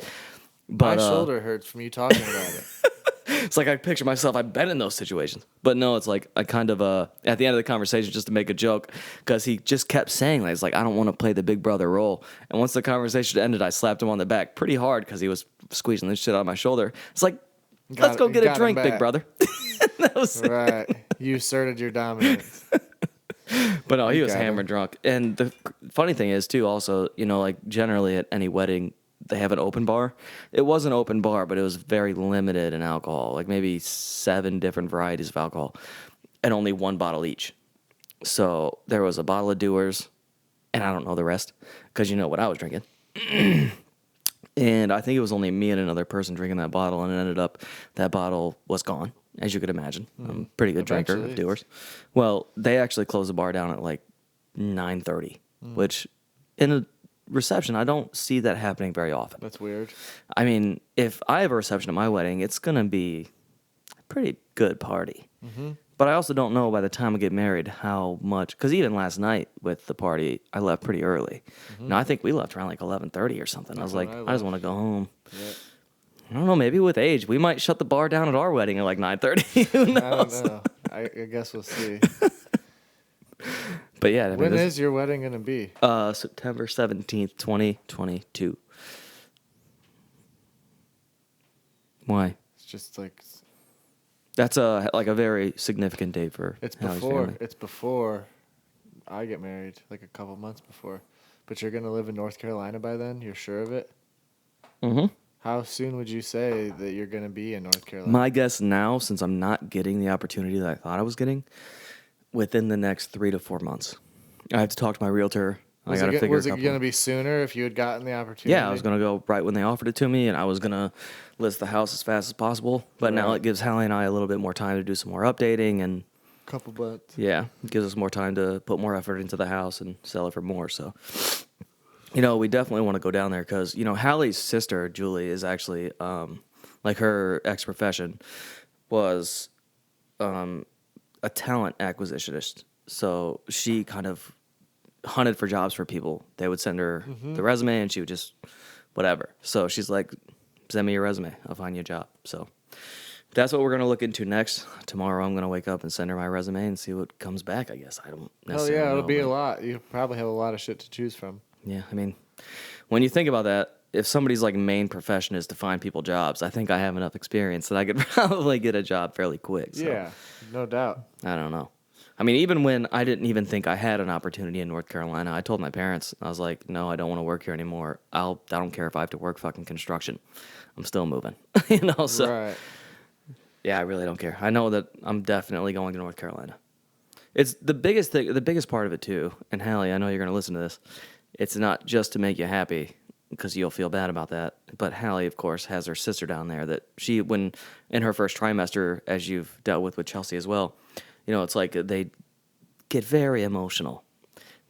Speaker 1: But
Speaker 2: my shoulder hurts from you talking about it.
Speaker 1: it's like I picture myself. I've been in those situations. But no, it's like I kind of at the end of the conversation, just to make a joke, because he just kept saying like, it's like I don't want to play the big brother role. And once the conversation ended, I slapped him on the back pretty hard because he was squeezing this shit out of my shoulder. It's like, let's go get a drink, big brother. That was
Speaker 2: right. You asserted your dominance.
Speaker 1: But no, he was
Speaker 2: got him.
Speaker 1: hammered drunk. And the funny thing is, too, also, like generally at any wedding, they have an open bar. It was an open bar, but it was very limited in alcohol, like maybe 7 different varieties of alcohol, and only 1 bottle each. So there was a bottle of Dewar's, and I don't know the rest, because you know what I was drinking. And I think it was only me and another person drinking that bottle, and it ended up that bottle was gone, as you could imagine. I'm a pretty good drinker of Dewar's. Well, they actually closed the bar down at like 9:30, which in a reception, I don't see that happening very often.
Speaker 2: That's weird.
Speaker 1: I mean, if I have a reception at my wedding, it's going to be a pretty good party. Mm-hmm. But I also don't know by the time I get married how much, because even last night with the party, I left pretty early. Mm-hmm. No, I think we left around like 11:30 or something. I was like, I just want to go home.
Speaker 2: Yep.
Speaker 1: I don't know, maybe with age, we might shut the bar down at our wedding at like 9:30. Who knows?
Speaker 2: I don't know. I guess we'll see.
Speaker 1: But yeah, I mean,
Speaker 2: When is your wedding going to be?
Speaker 1: September 17th, 2022. Why?
Speaker 2: It's just like
Speaker 1: That's a very significant date for
Speaker 2: it's
Speaker 1: Hallie's
Speaker 2: before.
Speaker 1: family.
Speaker 2: It's before I get married, like a couple months before. But you're going to live in North Carolina by then? You're sure of it?
Speaker 1: Mm-hmm.
Speaker 2: How soon would you say that you're going to be in North Carolina?
Speaker 1: My guess now, since I'm not getting the opportunity that I thought I was getting, within the next 3 to 4 months. I have to talk to my realtor I got to figure
Speaker 2: Was
Speaker 1: a
Speaker 2: it
Speaker 1: couple.
Speaker 2: going to be sooner if you had gotten the opportunity?
Speaker 1: Yeah, I was gonna go right when they offered it to me, and I was gonna list the house as fast as possible. But now
Speaker 2: Right.
Speaker 1: it gives Hallie and I a little bit more time to do some more updating, and
Speaker 2: Couple months.
Speaker 1: yeah, it gives us more time to put more effort into the house and sell it for more. So, you know, we definitely want to go down there because you know Hallie's sister Julie is actually like her ex profession was a talent acquisitionist. So she kind of hunted for jobs for people. They would send her the resume and she would just whatever. So she's like, send me your resume. I'll find you a job. So that's what we're going to look into next. Tomorrow I'm going to wake up and send her my resume and see what comes back, I guess. I don't
Speaker 2: Hell
Speaker 1: necessarily
Speaker 2: yeah, it'll
Speaker 1: know,
Speaker 2: be a
Speaker 1: but
Speaker 2: lot. You probably have a lot of shit to choose from.
Speaker 1: yeah, I mean, when you think about that, if somebody's like main profession is to find people jobs, I think I have enough experience that I could probably get a job fairly quick. So
Speaker 2: Yeah, no doubt.
Speaker 1: I don't know. I mean, even when I didn't even think I had an opportunity in North Carolina, I told my parents, I was like, no, I don't want to work here anymore. I don't care if I have to work fucking construction. I'm still moving. You know, so
Speaker 2: Right.
Speaker 1: yeah, I really don't care. I know that I'm definitely going to North Carolina. It's the biggest thing, the biggest part of it too. And Hallie, I know you're going to listen to this. It's not just to make you happy because you'll feel bad about that. But Hallie, of course, has her sister down there that she, when in her first trimester, as you've dealt with Chelsea as well, you know, it's like they get very emotional.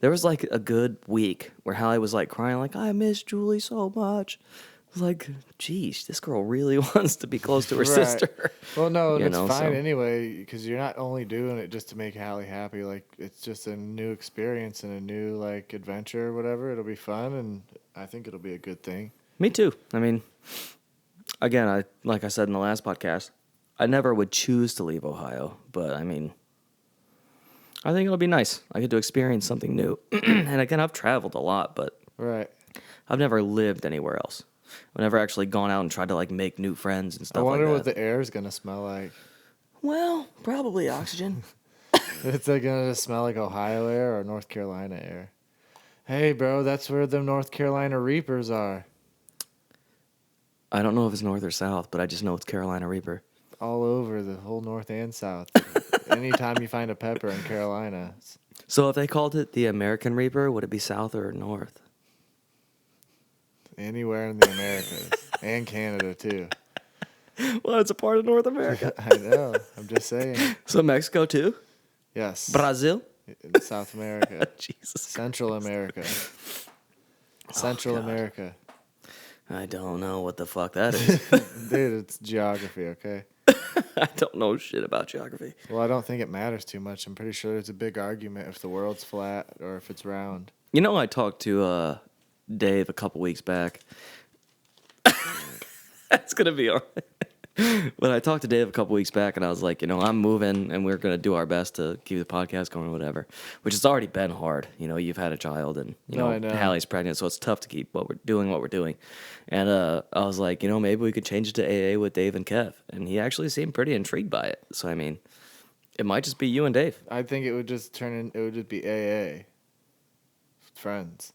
Speaker 1: There was like a good week where Hallie was like crying, like, I miss Julie so much. I was like, geez, this girl really wants to be close to her
Speaker 2: Right.
Speaker 1: sister.
Speaker 2: Well, no,
Speaker 1: You
Speaker 2: it's
Speaker 1: know,
Speaker 2: fine
Speaker 1: so-
Speaker 2: anyway because you're not only doing it just to make Hallie happy. Like it's just a new experience and a new like adventure or whatever. It'll be fun, and I think it'll be a good thing.
Speaker 1: Me too. I mean, again, like I said in the last podcast, I never would choose to leave Ohio, but I mean, I think it'll be nice. I get to experience something new. And again, I've traveled a lot, but
Speaker 2: Right.
Speaker 1: I've never lived anywhere else. I've never actually gone out and tried to like make new friends and
Speaker 2: I
Speaker 1: stuff like
Speaker 2: wonder
Speaker 1: that.
Speaker 2: what the air is gonna smell like.
Speaker 1: Well, probably oxygen.
Speaker 2: It's like gonna smell like Ohio air or North Carolina air. Hey, bro, that's where the North Carolina Reapers are.
Speaker 1: I don't know if it's north or south, but I just know it's Carolina Reaper.
Speaker 2: All over the whole North and South. Anytime you find a pepper in Carolina, it's
Speaker 1: So if they called it the American Reaper, would it be south or north?
Speaker 2: anywhere in the Americas and Canada too.
Speaker 1: Well, it's a part of North America.
Speaker 2: I know. I'm just saying.
Speaker 1: So Mexico too?
Speaker 2: Yes.
Speaker 1: Brazil?
Speaker 2: In South America.
Speaker 1: Jesus.
Speaker 2: Central America. Central
Speaker 1: God.
Speaker 2: America.
Speaker 1: I don't know what the fuck that is.
Speaker 2: Dude, it's geography, okay?
Speaker 1: I don't know shit about geography.
Speaker 2: Well, I don't think it matters too much. I'm pretty sure there's a big argument if the world's flat or if it's round.
Speaker 1: You know, I talked to Dave a couple weeks back. That's going to be all right. But I talked to Dave a couple weeks back, and I was like, you know, I'm moving, and we're going to do our best to keep the podcast going or whatever, which has already been hard. You know, you've had a child, and, you
Speaker 2: No,
Speaker 1: know,
Speaker 2: I know.
Speaker 1: Hallie's pregnant, so it's tough to keep what we're doing. And I was like, you know, maybe we could change it to AA with Dave and Kev. And he actually seemed pretty intrigued by it. So, I mean, it might just be you and Dave.
Speaker 2: I think it would just it would just be AA. Friends.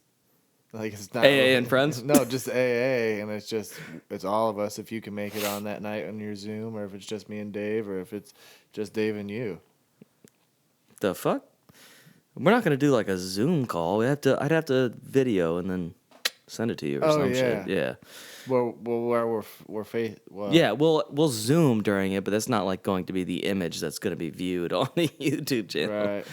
Speaker 2: Like it's not
Speaker 1: AA and friends?
Speaker 2: No, just AA, and it's all of us if you can make it on that night on your Zoom, or if it's just me and Dave, or if it's just Dave and you.
Speaker 1: The fuck? We're not gonna do like a Zoom call. I'd have to video and then send it to you or some shit. Yeah.
Speaker 2: Well, where we're well,
Speaker 1: Yeah, we'll Zoom during it, but that's not like going to be the image that's gonna be viewed on the YouTube channel.
Speaker 2: right.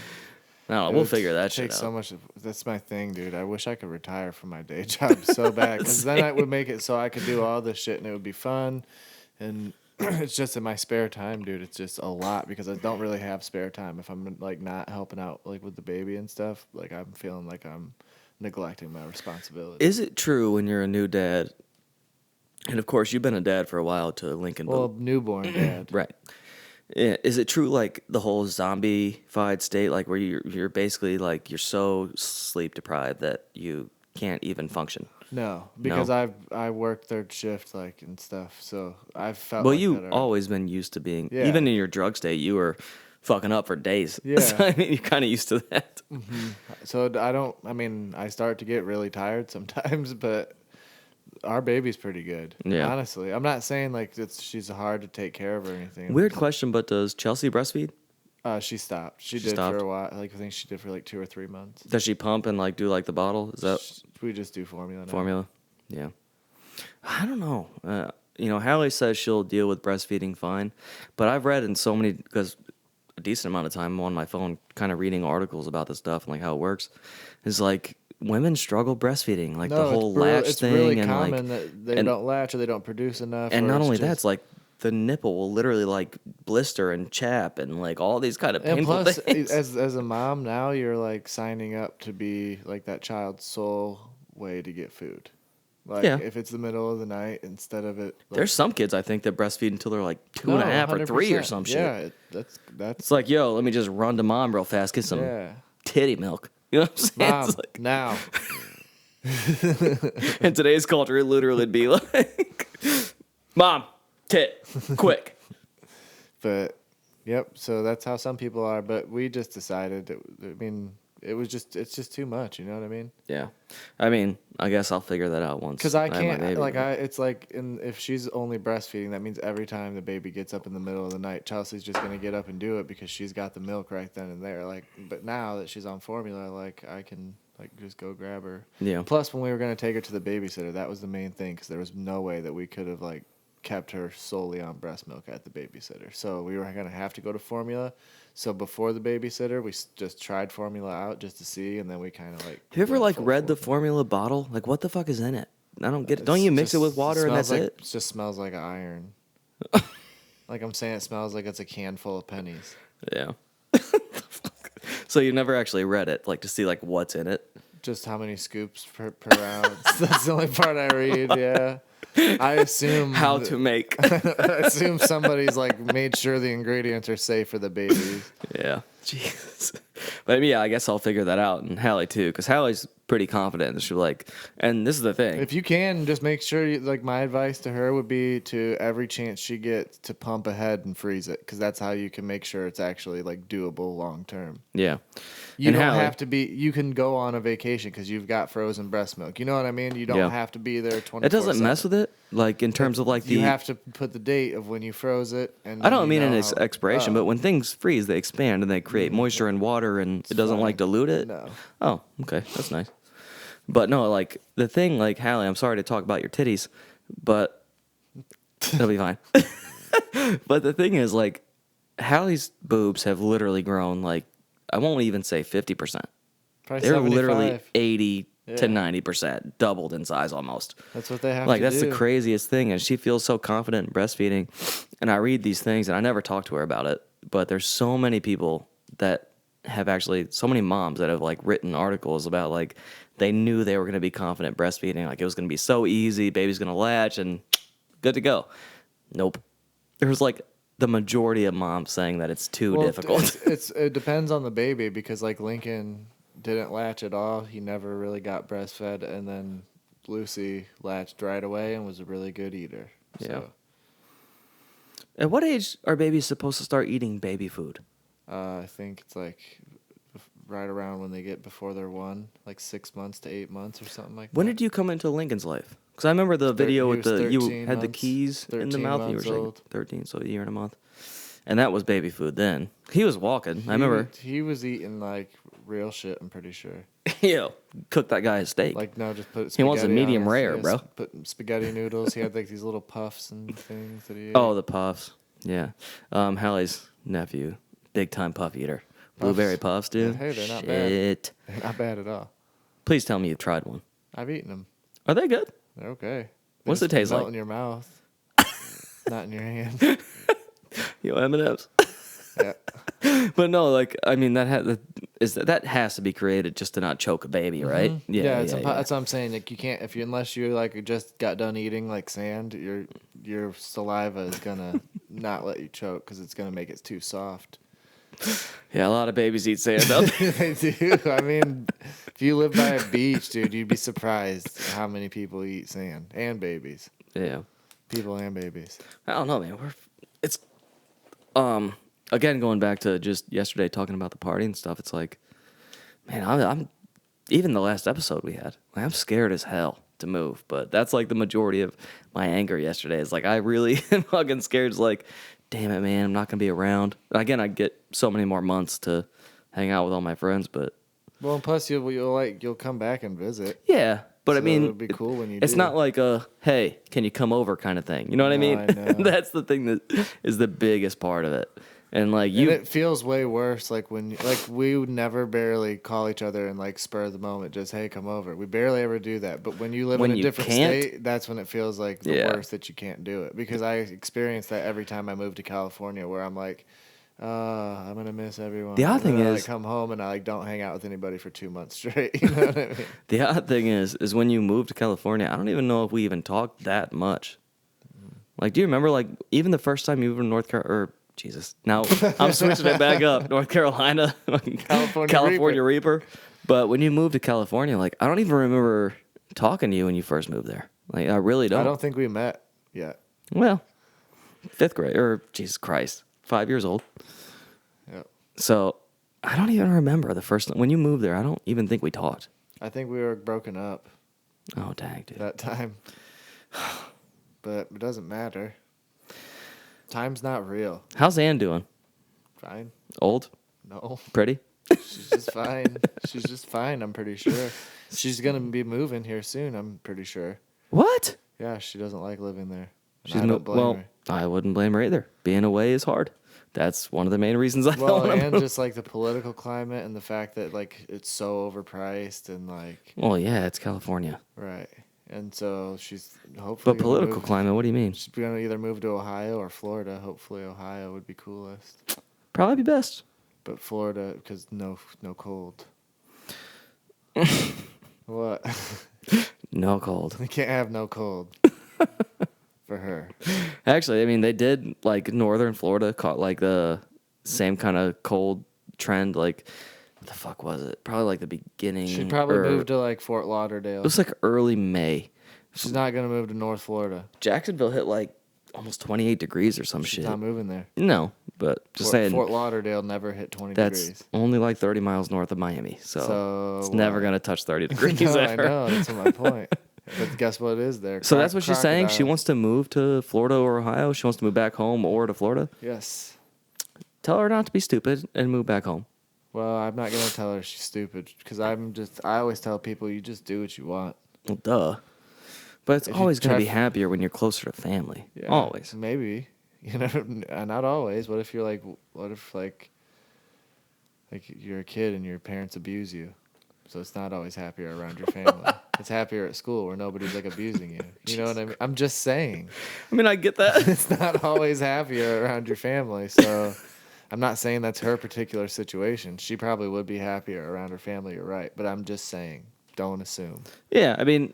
Speaker 1: I don't know.
Speaker 2: It
Speaker 1: We'll
Speaker 2: would
Speaker 1: figure that shit
Speaker 2: take
Speaker 1: out.
Speaker 2: so much. That's my thing, dude. I wish I could retire from my day job so bad, because then I would make it so I could do all this shit and it would be fun. And it's just in my spare time, dude. It's just a lot because I don't really have spare time if I'm like not helping out like with the baby and stuff. Like I'm feeling like I'm neglecting my responsibility.
Speaker 1: Is it true when you're a new dad? And of course, you've been a dad for a while to Lincoln.
Speaker 2: Well, newborn dad.
Speaker 1: Right. Yeah, is it true like the whole zombie-fied state, like where you're basically like you're so sleep deprived that you can't even function?
Speaker 2: No, because I work third shift like and stuff, so I've felt.
Speaker 1: Well,
Speaker 2: like
Speaker 1: you've
Speaker 2: that already.
Speaker 1: always been used to being,
Speaker 2: Yeah.
Speaker 1: even in your drug state, you were fucking up for days.
Speaker 2: Yeah.
Speaker 1: So, I mean, you're kind of used to that.
Speaker 2: So I start to get really tired sometimes, but our baby's pretty good.
Speaker 1: Yeah.
Speaker 2: Honestly, I'm not saying like she's hard to take care of or anything.
Speaker 1: Weird question, but does Chelsea breastfeed?
Speaker 2: She stopped. She
Speaker 1: She
Speaker 2: did
Speaker 1: stopped?
Speaker 2: for a while. Like I think she did for like 2 or 3 months.
Speaker 1: Does she pump and like do like the bottle? Is that
Speaker 2: We just do formula now.
Speaker 1: formula? Yeah. I don't know. Hallie says she'll deal with breastfeeding fine, but I've read in so many, because a decent amount of time I'm on my phone kind of reading articles about this stuff and like how it works, is like women struggle breastfeeding, like the whole latch
Speaker 2: it's
Speaker 1: thing,
Speaker 2: really
Speaker 1: and
Speaker 2: common
Speaker 1: like
Speaker 2: that they
Speaker 1: and-
Speaker 2: don't latch or they don't produce enough.
Speaker 1: and
Speaker 2: or
Speaker 1: not
Speaker 2: it's
Speaker 1: only
Speaker 2: just-
Speaker 1: that, it's like the nipple will literally like blister and chap and like all these kind of
Speaker 2: And
Speaker 1: painful
Speaker 2: plus,
Speaker 1: things.
Speaker 2: as a mom now, you're like signing up to be like that child's sole way to get food. Like
Speaker 1: Yeah.
Speaker 2: if it's the middle of the night instead of it. Like,
Speaker 1: There's some kids I think that breastfeed until they're like 2.5 or 3 or
Speaker 2: 100%.
Speaker 1: some shit.
Speaker 2: Yeah, that's
Speaker 1: It's like, yo, let me just run to mom real fast, get some
Speaker 2: yeah.
Speaker 1: titty milk. You know what I'm saying?
Speaker 2: Mom,
Speaker 1: It's like,
Speaker 2: now.
Speaker 1: in today's culture, it literally would be like, mom, tit, quick.
Speaker 2: But yep, so that's how some people are. But we just decided that, I mean, it's just too much. You know what I mean?
Speaker 1: Yeah. I mean, I guess I'll figure that out once.
Speaker 2: Because I
Speaker 1: have my
Speaker 2: can't,
Speaker 1: baby, but-
Speaker 2: it's like, if she's only breastfeeding, that means every time the baby gets up in the middle of the night, Chelsea's just gonna get up and do it because she's got the milk right then and there. Like, but now that she's on formula, like I can like just go grab her.
Speaker 1: Yeah.
Speaker 2: Plus, when we were gonna take her to the babysitter, that was the main thing because there was no way that we could have like kept her solely on breast milk at the babysitter. So we were gonna have to go to formula. So before the babysitter, we just tried formula out just to see, and then we kind of like.
Speaker 1: Have you ever
Speaker 2: went
Speaker 1: like
Speaker 2: full
Speaker 1: read the
Speaker 2: formula.
Speaker 1: formula bottle? Like, what the fuck is in it? I don't get it. Don't you mix it with water and that's
Speaker 2: like,
Speaker 1: it?
Speaker 2: It just smells like iron. Like I'm saying, it smells like it's a can full of pennies.
Speaker 1: Yeah. So you never actually read it, like to see like what's in it?
Speaker 2: Just how many scoops per ounce. That's the only part I read. Yeah, I assume
Speaker 1: How to make.
Speaker 2: I assume somebody's like made sure the ingredients are safe for the babies.
Speaker 1: Yeah. Jesus. But yeah, I guess I'll figure that out. And Hallie too, because Hallie's pretty confident. She's like, and this is the thing.
Speaker 2: If you can, just make sure. Like my advice to her would be to every chance she gets to pump ahead and freeze it, because that's how you can make sure it's actually like doable long term.
Speaker 1: Yeah.
Speaker 2: You
Speaker 1: And
Speaker 2: don't
Speaker 1: Hallie-
Speaker 2: have to be. You can go on a vacation because you've got frozen breast milk. You know what I mean? You don't
Speaker 1: Yeah.
Speaker 2: have to be there 24/7.
Speaker 1: It doesn't mess with it, like in terms of like the.
Speaker 2: You have to put the date of when you froze it. And
Speaker 1: I don't
Speaker 2: you
Speaker 1: mean
Speaker 2: know
Speaker 1: in its
Speaker 2: how-
Speaker 1: expiration,
Speaker 2: Oh,
Speaker 1: but when things freeze, they expand and they create moisture and water, and it doesn't
Speaker 2: fine.
Speaker 1: like dilute it.
Speaker 2: No.
Speaker 1: Oh, okay, that's nice. But no, like the thing, like Hallie, I'm sorry to talk about your titties, but it'll be fine. But the thing is, like, Hallie's boobs have literally grown like I won't even say 50%.
Speaker 2: probably
Speaker 1: They're literally
Speaker 2: 75.
Speaker 1: 80 to
Speaker 2: Yeah.
Speaker 1: 90%, doubled in size almost.
Speaker 2: That's what they have
Speaker 1: Like
Speaker 2: to
Speaker 1: that's
Speaker 2: do.
Speaker 1: the craziest thing, and she feels so confident in breastfeeding. And I read these things, and I never talk to her about it. But there's so many people that have actually, so many moms that have like written articles about like they knew they were going to be confident breastfeeding, like it was going to be so easy, baby's going to latch, and good to go. Nope. There's like the majority of moms saying that it's too
Speaker 2: Well,
Speaker 1: difficult.
Speaker 2: It depends on the baby because like Lincoln didn't latch at all. He never really got breastfed, and then Lucy latched right away and was a really good eater.
Speaker 1: Yeah.
Speaker 2: So,
Speaker 1: At what age are babies supposed to start eating baby food?
Speaker 2: I think it's like right around when they get before they're 1, like 6 months to 8 months or something like
Speaker 1: When
Speaker 2: that.
Speaker 1: did you come into Lincoln's life? Because I remember the video
Speaker 2: he
Speaker 1: with
Speaker 2: was
Speaker 1: the you
Speaker 2: 13
Speaker 1: had the
Speaker 2: months,
Speaker 1: keys in the
Speaker 2: 13
Speaker 1: mouth and you were
Speaker 2: months
Speaker 1: shaking.
Speaker 2: old.
Speaker 1: 13, so a year and a month. And that was baby food then. He was walking. I remember.
Speaker 2: He was eating like real shit, I'm pretty sure.
Speaker 1: Yo, cook that guy a steak.
Speaker 2: Like, no, just put
Speaker 1: He wants a
Speaker 2: spaghetti on
Speaker 1: medium
Speaker 2: his-
Speaker 1: rare,
Speaker 2: yeah,
Speaker 1: bro.
Speaker 2: Put spaghetti noodles. He had like these little puffs and things that he ate.
Speaker 1: Oh, the puffs. Yeah. Hallie's nephew, big time puff eater. Blueberry puffs, dude.
Speaker 2: Hey, they're not bad.
Speaker 1: Shit.
Speaker 2: They're not bad at all.
Speaker 1: Please tell me you've tried one.
Speaker 2: I've eaten them.
Speaker 1: Are they good?
Speaker 2: They're okay. They
Speaker 1: What's it
Speaker 2: just
Speaker 1: taste
Speaker 2: melt
Speaker 1: like?
Speaker 2: in your mouth, not in your hand.
Speaker 1: Yo, M&M's.
Speaker 2: Yeah.
Speaker 1: But no, like I mean that that has to be created just to not choke a baby, right?
Speaker 2: That's what I'm saying. Like you can't unless you like just got done eating like sand. Your saliva is gonna not let you choke because it's gonna make it too soft.
Speaker 1: Yeah, a lot of babies eat sand up.
Speaker 2: They do. I mean, if you live by a beach, dude, you'd be surprised how many people eat sand and babies.
Speaker 1: Yeah.
Speaker 2: People and babies.
Speaker 1: I don't know, man. It's again going back to just yesterday talking about the party and stuff. It's like, man, I'm even the last episode we had. Like, I'm scared as hell. to move. But that's like the majority of my anger yesterday. Is like I really am fucking scared. It's like, damn it, man, I'm not gonna be around. Again, I get so many more months to hang out with all my friends, but
Speaker 2: Well, and plus you'll come back and visit.
Speaker 1: yeah. But
Speaker 2: So
Speaker 1: I mean,
Speaker 2: it'll be cool when you
Speaker 1: it's
Speaker 2: do.
Speaker 1: not like a hey, can you come over kind of thing. You know what I
Speaker 2: No,
Speaker 1: mean?
Speaker 2: I know.
Speaker 1: That's the thing that is the biggest part of it. And like
Speaker 2: And it feels way worse. Like we would never barely call each other and like spur of the moment, just hey, come over. We barely ever do that. But when you live
Speaker 1: When
Speaker 2: in a
Speaker 1: you
Speaker 2: different
Speaker 1: can't-
Speaker 2: state, that's when it feels like the
Speaker 1: Yeah.
Speaker 2: worst that you can't do it. Because I experience that every time I move to California, where I'm like, I'm gonna miss everyone.
Speaker 1: The odd
Speaker 2: And
Speaker 1: thing
Speaker 2: then I
Speaker 1: is-
Speaker 2: come home and I like don't hang out with anybody for 2 months straight. You know what I mean?
Speaker 1: the odd thing is when you move to California, I don't even know if we even talked that much. Like, do you remember like even the first time you moved to North Carolina? Or Jesus, now I'm switching it back up. North Carolina,
Speaker 2: California
Speaker 1: Reaper. But when you moved to California, like I don't even remember talking to you when you first moved there. Like I really don't.
Speaker 2: I don't think we met yet.
Speaker 1: Well, 5th grade or Jesus Christ, 5 years old.
Speaker 2: Yep.
Speaker 1: So I don't even remember the first time when you moved there. I don't even think we talked.
Speaker 2: I think we were broken up
Speaker 1: Oh dang, dude.
Speaker 2: that time. But it doesn't matter. Time's not real.
Speaker 1: How's Ann doing?
Speaker 2: Fine.
Speaker 1: Old?
Speaker 2: No.
Speaker 1: Pretty?
Speaker 2: She's just fine. She's just fine, I'm pretty sure. She's going to be moving here soon, I'm pretty sure.
Speaker 1: What?
Speaker 2: Yeah, she doesn't like living there. And
Speaker 1: She's
Speaker 2: I don't blame
Speaker 1: well,
Speaker 2: her.
Speaker 1: I wouldn't blame her either. Being away is hard. That's one of the main reasons I
Speaker 2: Well,
Speaker 1: don't want to
Speaker 2: and
Speaker 1: move.
Speaker 2: just like the political climate and the fact that like it's so overpriced and like
Speaker 1: Well, yeah, it's California.
Speaker 2: right. And so she's hopefully
Speaker 1: But political climate, what do you mean?
Speaker 2: She's going to either move to Ohio or Florida. Hopefully Ohio would be coolest.
Speaker 1: Probably be best.
Speaker 2: But Florida because no cold. What?
Speaker 1: No cold.
Speaker 2: We can't have no cold for her.
Speaker 1: Actually, I mean, they did, like, northern Florida caught, like, the same kind of cold trend. Like, what the fuck was it? Probably, like, the beginning.
Speaker 2: She'd probably
Speaker 1: or-
Speaker 2: move to like Fort Lauderdale.
Speaker 1: It was, like, early May.
Speaker 2: She's not gonna move to North Florida.
Speaker 1: Jacksonville hit, like, almost 28 degrees or some
Speaker 2: She's
Speaker 1: shit.
Speaker 2: not moving there.
Speaker 1: No, but just saying.
Speaker 2: Fort Lauderdale never hit 20
Speaker 1: That's
Speaker 2: degrees.
Speaker 1: only, like, 30 miles north of Miami. So it's never
Speaker 2: what?
Speaker 1: going to touch 30 degrees
Speaker 2: No, I
Speaker 1: ever.
Speaker 2: know. That's my point. But guess what it is there?
Speaker 1: So that's what she's saying? She
Speaker 2: Crocodiles.
Speaker 1: wants to move to Florida or Ohio? She wants to move back home or to Florida?
Speaker 2: Yes.
Speaker 1: Tell her not to be stupid and move back home.
Speaker 2: Well, I'm not gonna tell her she's stupid because I always tell people you just do what you want.
Speaker 1: Well, duh. But it's
Speaker 2: If you
Speaker 1: always going to be
Speaker 2: try-
Speaker 1: happier when you're closer to family.
Speaker 2: Yeah,
Speaker 1: Always.
Speaker 2: Maybe. You know, not always. What if you're like you're a kid and your parents abuse you? So it's not always happier around your family. It's happier at school where nobody's like abusing you. You know what I mean? I'm just saying.
Speaker 1: I mean, I get that.
Speaker 2: It's not always happier around your family. So I'm not saying that's her particular situation. She probably would be happier around her family, you're right. But I'm just saying, don't assume.
Speaker 1: Yeah, I mean,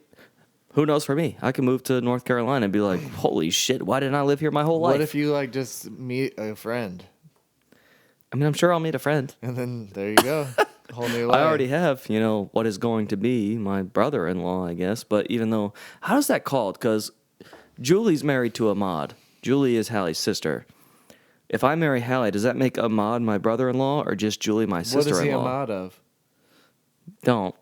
Speaker 1: who knows for me? I can move to North Carolina and be like, holy shit, why didn't I live here my whole life?
Speaker 2: What if you like just meet a friend
Speaker 1: I mean, I'm sure I'll meet a friend.
Speaker 2: and then there you go. Whole new life.
Speaker 1: I already have, what is going to be my brother-in-law, I guess. But even though, how is that called? Because Julie's married to Ahmad. Julie is Hallie's sister. If I marry Hallie, does that make Ahmad my brother-in-law or just Julie my
Speaker 2: What is he
Speaker 1: sister-in-law?
Speaker 2: Ahmad of?
Speaker 1: Don't.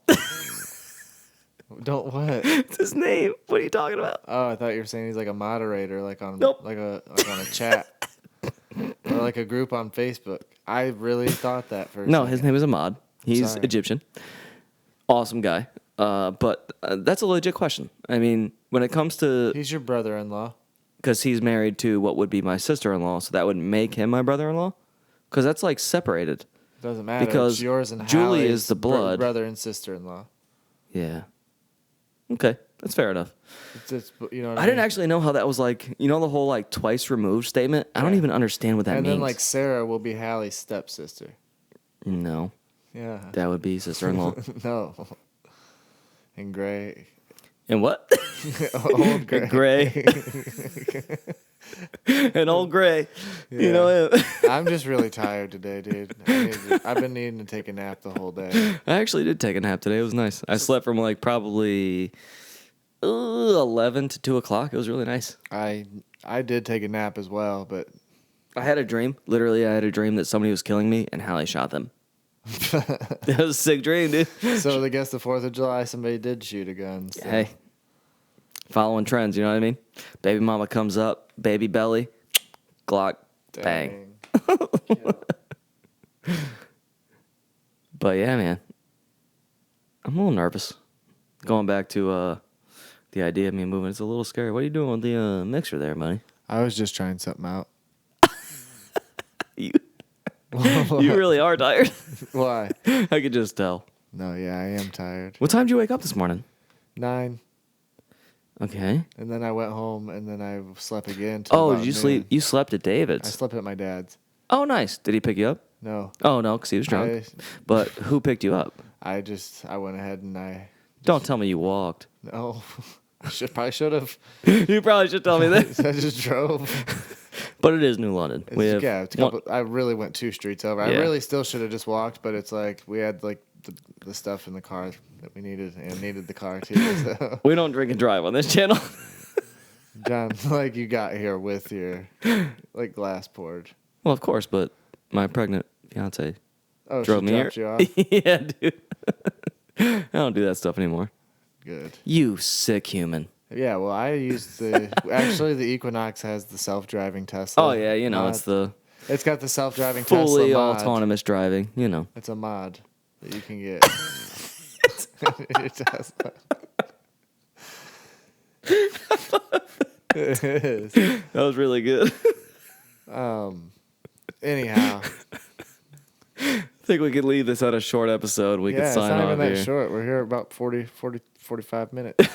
Speaker 2: Don't what?
Speaker 1: It's his name. What are you talking about?
Speaker 2: Oh, I thought you were saying he's like a moderator, like on
Speaker 1: Nope.
Speaker 2: like on a chat or like a group on Facebook. I really thought that for a
Speaker 1: No,
Speaker 2: second.
Speaker 1: his name is Ahmad. He's
Speaker 2: Sorry.
Speaker 1: Egyptian. Awesome guy. But that's a legit question. I mean, when it comes to...
Speaker 2: He's your brother-in-law.
Speaker 1: Because he's married to what would be my sister-in-law, so that would make him my brother-in-law? Because that's, like, separated.
Speaker 2: Doesn't matter.
Speaker 1: Because
Speaker 2: it's yours and
Speaker 1: Julie
Speaker 2: Hallie's
Speaker 1: is the blood.
Speaker 2: brother and sister-in-law.
Speaker 1: Yeah. Okay, that's fair enough.
Speaker 2: It's you know what
Speaker 1: I
Speaker 2: I
Speaker 1: didn't
Speaker 2: mean?
Speaker 1: actually know how that was, like... the whole, like, twice removed statement? I don't
Speaker 2: Yeah.
Speaker 1: even understand what that
Speaker 2: And
Speaker 1: means.
Speaker 2: then like Sarah will be Hallie's stepsister.
Speaker 1: No,
Speaker 2: Yeah.
Speaker 1: that would be sister-in-law.
Speaker 2: No. And Gray.
Speaker 1: And what?
Speaker 2: Old Gray.
Speaker 1: Gray. An old Gray. You
Speaker 2: Yeah.
Speaker 1: know him.
Speaker 2: I'm just really tired today, dude. I've been needing to take a nap the whole day.
Speaker 1: I actually did take a nap today. It was nice. I slept from like probably 11 to 2 o'clock. It was really nice.
Speaker 2: I did take a nap as well, but
Speaker 1: I had a dream. Literally, I had a dream that somebody was killing me and Hallie shot them. It was a sick dream, dude.
Speaker 2: so I guess the 4th of July somebody did shoot a gun. So.
Speaker 1: Hey, Following trends, you know what I mean? Baby mama comes up, baby belly, Glock, bang. But yeah, man. I'm a little nervous. Going back to the idea of me moving, it's a little scary. What are you doing with the mixer there, buddy?
Speaker 2: I was just trying something out.
Speaker 1: You really are tired.
Speaker 2: Why?
Speaker 1: I could just tell.
Speaker 2: No, yeah, I am tired.
Speaker 1: What time did you wake up this morning?
Speaker 2: 9.
Speaker 1: Okay.
Speaker 2: And then I went home, and then I slept again.
Speaker 1: Oh, did you sleep? You slept at
Speaker 2: I
Speaker 1: David's.
Speaker 2: slept at my dad's.
Speaker 1: Oh, nice. Did he pick you up?
Speaker 2: No.
Speaker 1: Oh, no, because he was drunk. But who picked you up?
Speaker 2: I went ahead and
Speaker 1: Don't tell me you walked.
Speaker 2: No. Probably should have.
Speaker 1: You probably should tell me that.
Speaker 2: I just drove.
Speaker 1: But it is New London.
Speaker 2: I really went 2 streets over. I really still should have just walked, but it's like we had like the stuff in the car that we needed and needed the car too. So.
Speaker 1: We don't drink and drive on this channel.
Speaker 2: John, like you got here with your like glass poured.
Speaker 1: Well, of course, but my pregnant fiance
Speaker 2: she
Speaker 1: drove me here.
Speaker 2: dropped you off?
Speaker 1: Yeah, dude. I don't do that stuff anymore.
Speaker 2: Good.
Speaker 1: You sick human.
Speaker 2: Yeah, well, I used actually the Equinox has the self-driving Tesla.
Speaker 1: Oh yeah,
Speaker 2: mod. It's got the self-driving
Speaker 1: fully
Speaker 2: Tesla mod.
Speaker 1: autonomous driving.
Speaker 2: It's a mod that you can get. Your Tesla. It is.
Speaker 1: That was really good.
Speaker 2: Anyhow.
Speaker 1: I think we could leave this on a short episode. We could sign
Speaker 2: it's not
Speaker 1: off
Speaker 2: even that
Speaker 1: here.
Speaker 2: short. We're here about 45 minutes.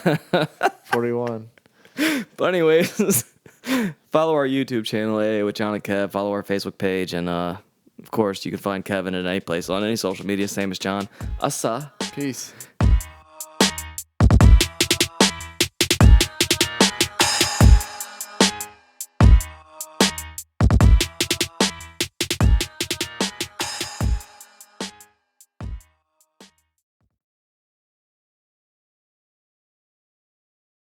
Speaker 2: 41.
Speaker 1: But anyways, follow our YouTube channel, AA with John and Kev. Follow our Facebook page. And, of course, you can find Kevin at any place on any social media. Same as John. Asa.
Speaker 2: Peace.